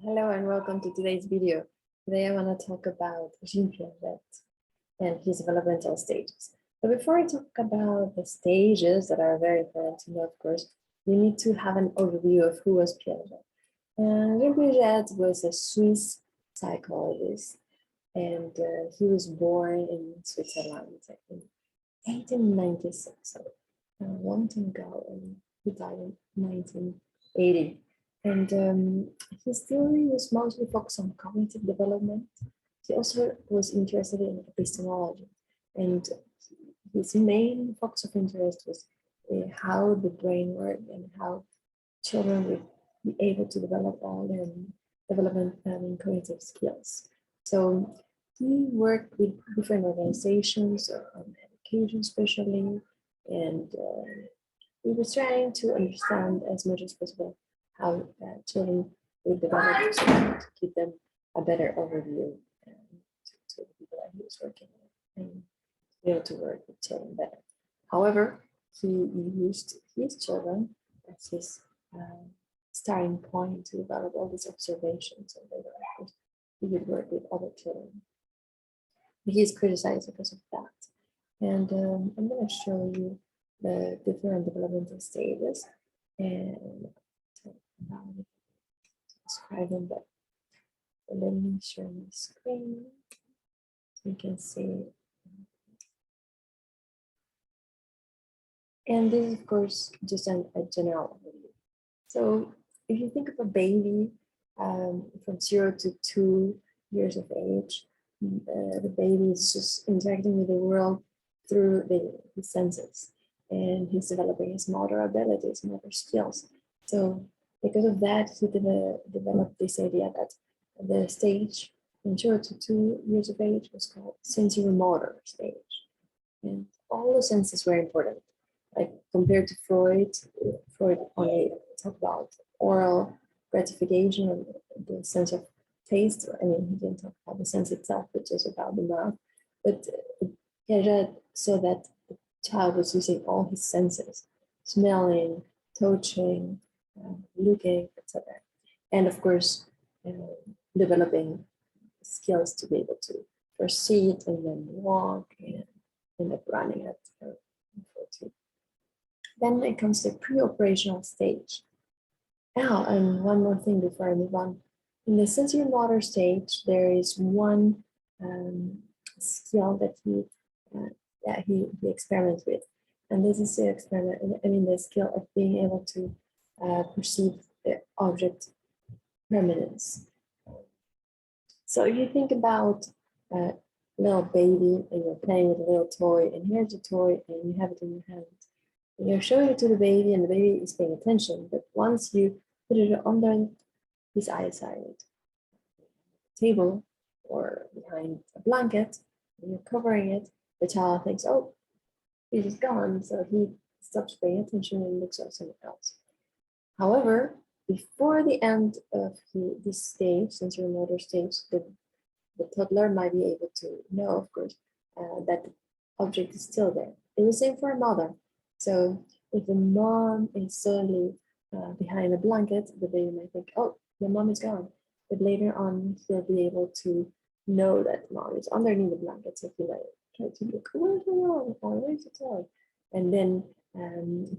Hello and welcome to today's video. Today I want to talk about Jean Piaget and his developmental stages. But before I talk about the stages that are very important to know, of course, we need to have an overview of who was Piaget. And Jean Piaget was a Swiss psychologist, and he was born in Switzerland in 1896, so a long time ago, and he died in 1980. And his theory was mostly focused on cognitive development. He also was interested in epistemology, and his main focus of interest was how the brain worked and how children would be able to develop all their development and cognitive skills. So he worked with different organizations on education especially, and he was trying to understand as much as possible how children would develop to give them a better overview to the people that he was working with and be able to work with children better. However, he used his children as his starting point to develop all these observations, and later he would work with other children. He is criticized because of that. And I'm going to show you the different developmental stages and describe them better. So let me share my screen so you can see. And this is, of course, just a general overview. So if you think of a baby from 0 to 2 years of age, the baby is just interacting with the world through his senses, and he's developing his motor abilities, motor skills. So because of that, he developed this idea that the stage from 0 to 2 years of age was called sensory-motor stage. And all the senses were important. Like compared to Freud only talked about oral gratification and the sense of taste. I mean, he didn't talk about the sense itself, which is about the mouth. But Piaget saw that the child was using all his senses, smelling, touching, looking, etc. And of course, developing skills to be able to first sit and then walk and end up running at 14. Then it comes to pre-operational stage. Now, and one more thing before I move on. In the sensory motor stage, there is one skill that he experiments with. And this is the experiment, the skill of being able to perceive the object permanence. So if you think about a little baby and you're playing with a little toy, and here's a toy and you have it in your hand. And you're showing it to the baby and the baby is paying attention, but once you put it under his eyesight, table or behind a blanket, and you're covering it, the child thinks, oh, it is gone, so he stops paying attention and looks at something else. However, before the end of this stage, sensory motor stage, the toddler might be able to know, of course, that the object is still there. It's the same for a mother. So if the mom is suddenly behind a blanket, the baby might think, oh, the mom is gone. But later on, he'll be able to know that mom is underneath the blanket. So he'll try to look, where's the mom? Or where's the toy? And then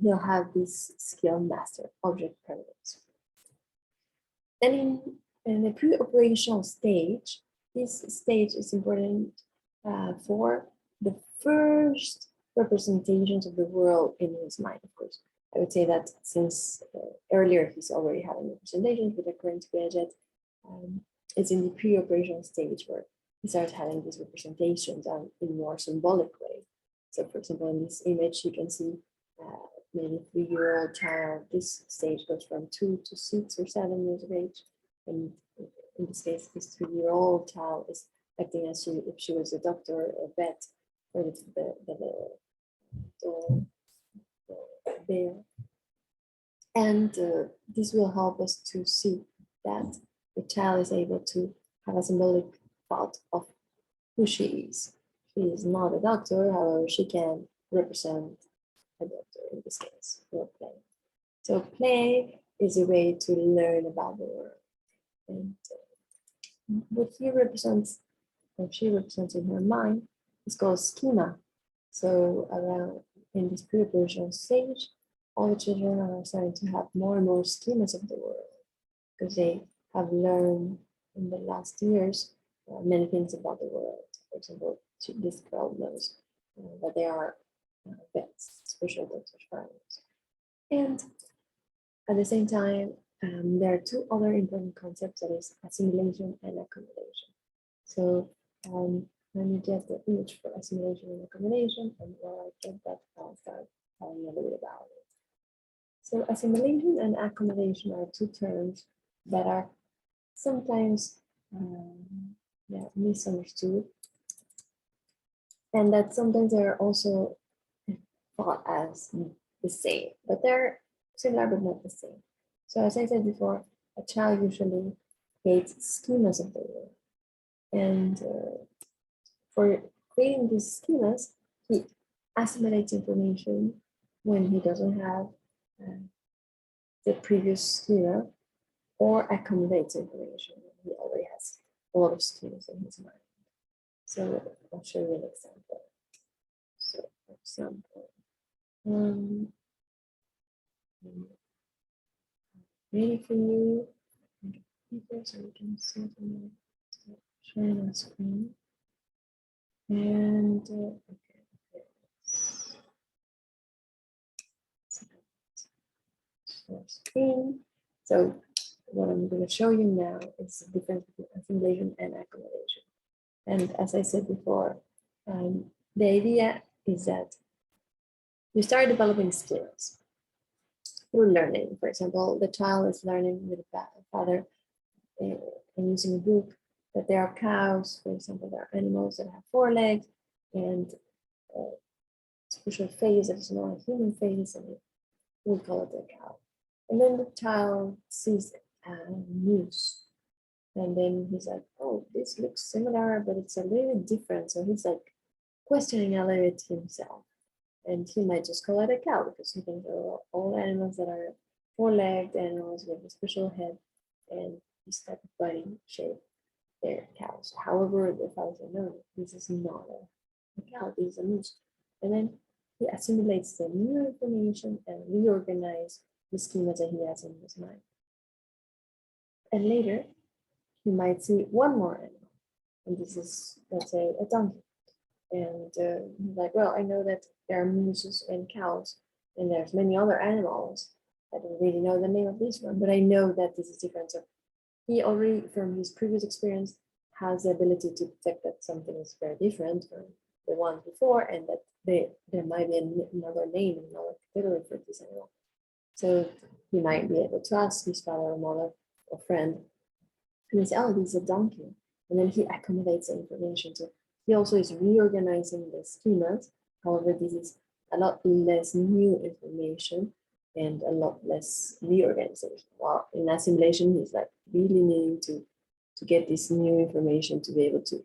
he'll have this skill master, object permanence. Then in the pre-operational stage, this stage is important for the first representations of the world in his mind, of course. I would say that since earlier he's already having representations, but according to Piaget, it's in the pre-operational stage where he starts having these representations in a more symbolic way. So for example, in this image, you can see maybe a 3-year-old child. This stage goes from 2 to 6 or 7 years of age. And in this case, this 3-year-old child is acting as if she was a doctor or a vet for the bear. And this will help us to see that the child is able to have a symbolic thought of who she is. She is not a doctor, however, she can represent a doctor in this case, or play. So play is a way to learn about the world. And what he represents, or she represents in her mind, is called schema. So around in this pre-operational stage, all the children are starting to have more and more schemas of the world because they have learned in the last years many things about the world. For example, this girl knows that they are vets, special doctors for animals. And at the same time, there are two other important concepts, that is assimilation and accumulation. So let me get the image for assimilation and accumulation, and while I get that, I'll start telling you a little bit about it. So assimilation and accumulation are two terms that are sometimes misunderstood, and that sometimes they're also thought as the same, but they're similar but not the same. So as I said before, a child usually creates schemas of the world, and for creating these schemas, he assimilates information when he doesn't have the previous schema, or accumulates information when he already has a lot of schemas in his mind. So I'll show you an example. So for example, ready for you, so you can see them sharing on screen. And okay, screen. So what I'm going to show you now is the difference between assimilation and accumulation. And as I said before, the idea is that you start developing skills through learning. For example, the child is learning with a father and using a book that there are cows. For example, there are animals that have 4 legs and a special face that is not a human face, and we call it a cow. And then the child sees a moose, and then he's like, oh, this looks similar, but it's a little bit different. So he's like questioning a little bit himself. And he might just call it a cow because he thinks all animals that are 4-legged animals with a special head and this type of body shape, they're cows. However, the father says, no, this is not a cow, this is a moose. And then he assimilates the new information and reorganizes the schemas that he has in his mind. And later, he might see one more animal. And this is, let's say, a donkey. And he's like, well, I know that there are mooses and cows, and there's many other animals. I don't really know the name of this one, but I know that this is different. So he already, from his previous experience, has the ability to detect that something is very different from the one before, and that there might be another name, another category for this animal. So he might be able to ask his father or mother or friend, and he says, oh, this is a donkey. And then he accumulates the information. So he also is reorganizing the schemas. However, this is a lot less new information and a lot less reorganization. While in assimilation, he's like really needing to get this new information to be able to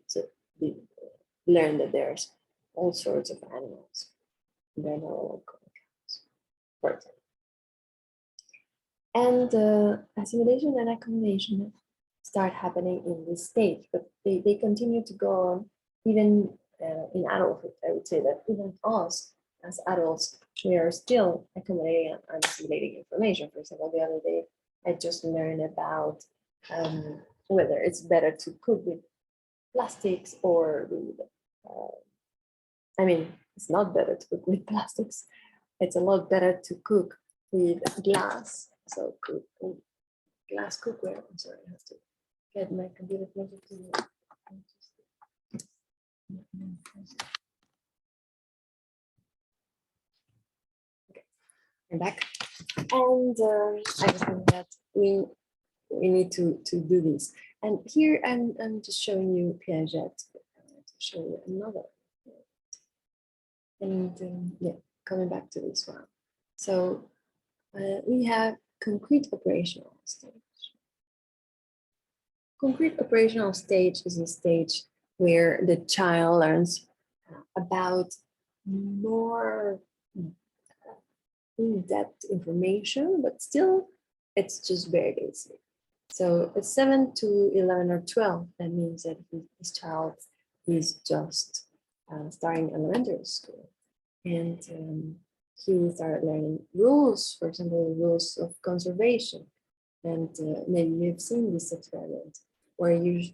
learn that there's all sorts of animals. They're not all cows, for example. And assimilation and accumulation start happening in this stage, but they continue to go on even in adulthood. I would say that even us as adults, we are still accumulating and assimilating information. For example, the other day, I just learned about whether it's better to cook with plastics or with, I mean, it's not better to cook with plastics. It's a lot better to cook with glass. So glass cookware. I'm sorry, I have to get my computer closer to me. Okay, I'm back. And I just think that we need to do this. And here I'm just showing you Piaget. To show you another. And yeah, coming back to this one. So we have concrete operational stage. Concrete operational stage is a stage where the child learns about more in-depth information, but still it's just very basic. So at 7 to 11 or 12, that means that his child is just starting elementary school. And he started learning rules, for example, rules of conservation. And maybe you've seen this experiment where you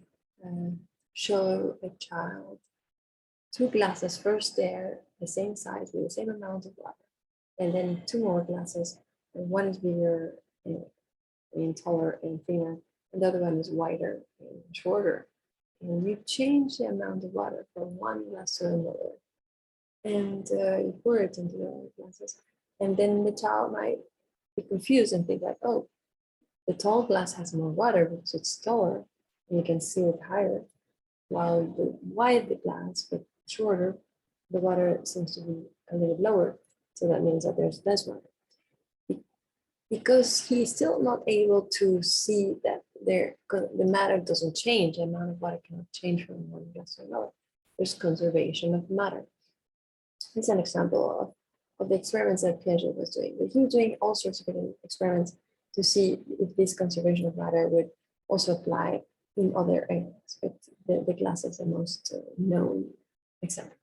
show a child 2 glasses, first they're the same size with the same amount of water, and then 2 more glasses, and one is bigger and taller and thinner, and the other one is wider and shorter. And you change the amount of water from one glass to another, and you pour it into the other glasses, and then the child might be confused and think like, oh, the tall glass has more water because it's taller, and you can see it higher, while the wide glass, but shorter, the water seems to be a little lower. So that means that there's less water. Because he's still not able to see that the matter doesn't change, the amount of water cannot change from one glass to another. There's conservation of matter. It's an example of the experiments that Piaget was doing. But he was doing all sorts of experiments to see if this conservation of matter would also apply in other areas. But the glass is the most known example.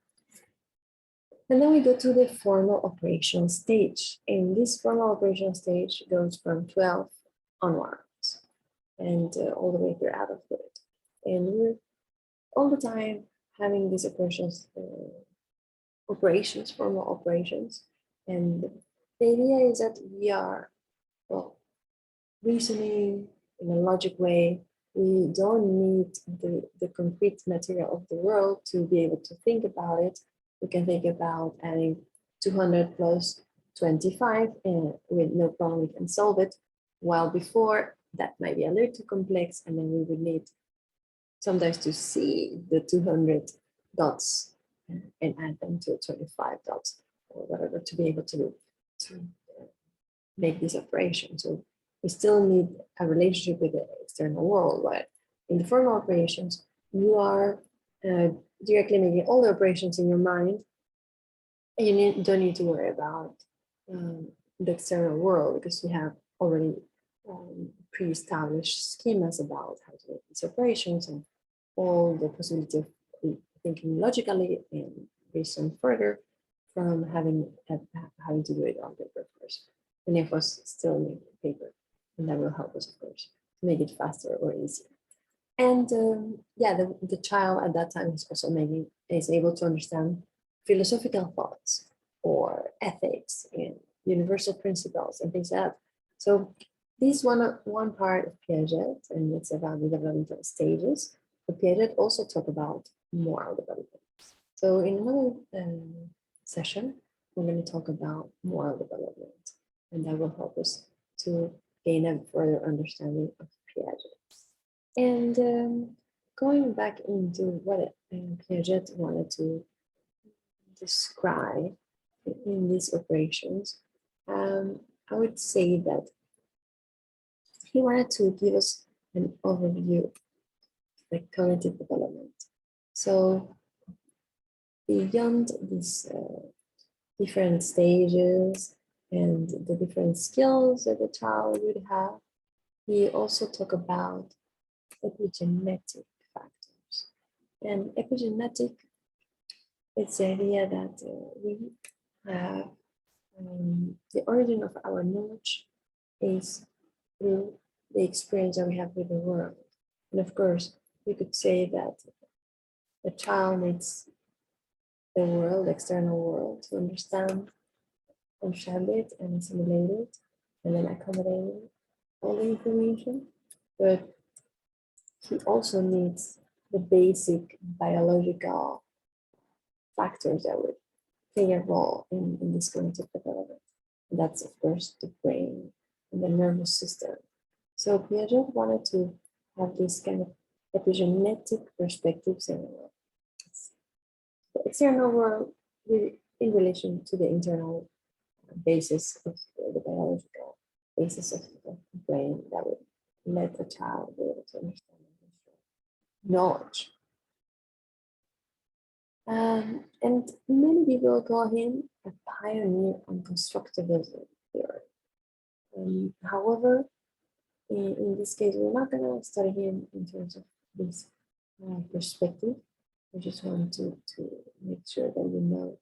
And then we go to the formal operational stage. And this formal operational stage goes from 12 onwards and all the way through adulthood. And we're all the time having these formal operations. And the idea is that we are, well, reasoning in a logic way. We don't need the concrete material of the world to be able to think about it. We can think about adding 200 plus 25 and with no problem we can solve it. While before that might be a little too complex, and then we would need sometimes to see the 200 dots and add them to 25 dots or whatever to be able to make this operation. So we still need a relationship with the external world, but in the formal operations, you are directly making all the operations in your mind, and you don't need to worry about the external world because you have already pre-established schemas about how to make these operations and all the possibility of thinking logically and reason further from having to do it on paper first. Many of us still need paper, and that will help us, of course, to make it faster or easier. And yeah, the child at that time is also is able to understand philosophical thoughts or ethics and universal principles and things like that. So this is one part of Piaget, and it's about the developmental stages. But Piaget also talk about moral development. So in another session, we're going to talk about moral development, and that will help us to gain a further understanding of Piaget. And going back into what Piaget wanted to describe in these operations, I would say that he wanted to give us an overview of the cognitive development. So beyond these different stages and the different skills that the child would have, we also talk about epigenetic factors. And epigenetic, it's the idea that we have the origin of our knowledge is through the experience that we have with the world. And of course, we could say that the child needs the world, the external world, to understand it and assimilate it, and then accommodate all the information. But he also needs the basic biological factors that would play a role in this cognitive development. And that's, of course, the brain and the nervous system. So Piaget wanted to have this kind of epigenetic perspectives in the external world in relation to the internal basis of the biological basis of the brain that would let the child be able to understand knowledge. And many people call him a pioneer on constructivism theory. However, in this case, we're not going to study him in terms of this perspective. I just want to make sure that you know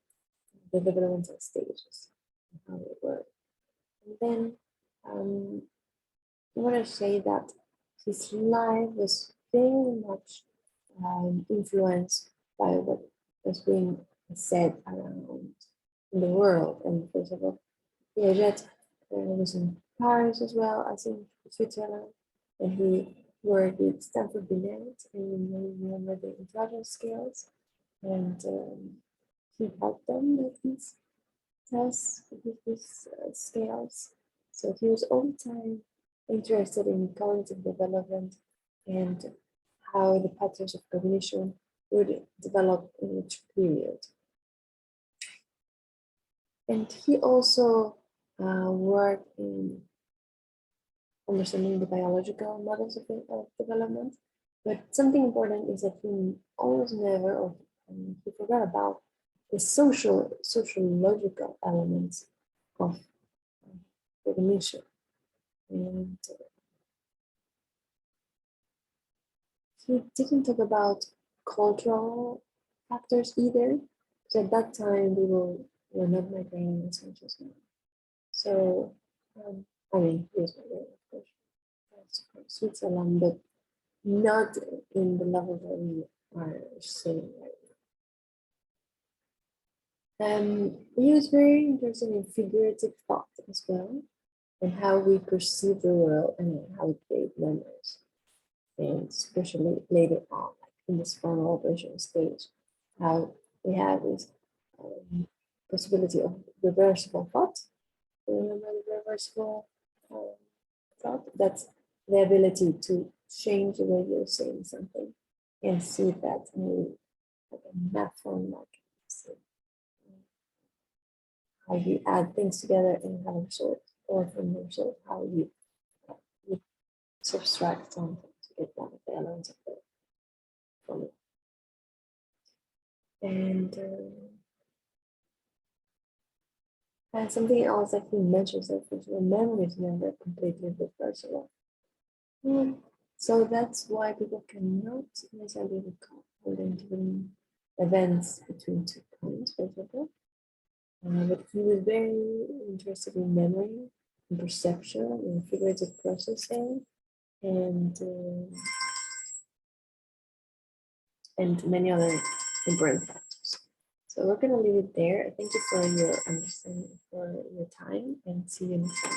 the developmental stages and how they work. And then I want to say that his life was very much influenced by what was being said around in the world. And first of all, Piaget was in Paris as well as in Switzerland, and he worked with Stanford Binet, and you may remember the intelligence scales, and he helped them with these tests, with these scales. So he was all the time interested in cognitive development and how the patterns of cognition would develop in each period. And he also worked in understanding the biological models of development. But something important is that he almost never, or he forgot about the sociological elements of cognition. And he didn't talk about cultural factors either, because at that time people were not migrating as much as now. So, I mean, he was migrating, of course, from Switzerland, but not in the level that we are saying right now. He was very interested in figurative thought as well, and how we perceive the world and how we create memories. And especially later on, like in this formal operation stage, how we have this possibility of reversible thought. Remember the reversible thought? That's the ability to change the way you're saying something and see that in like a math form, like how you add things together and have a result, or from the result, how you subtract something to get one of the elements of the formula. And something else that he mentions that memory is never completely reversible. So that's why people cannot necessarily recall holding events between 2 points, for example. But he was very interested in memory, in perception, in figurative processing, and many other important factors. So we're going to leave it there. Thank you for your understanding, for your time, and see you next time.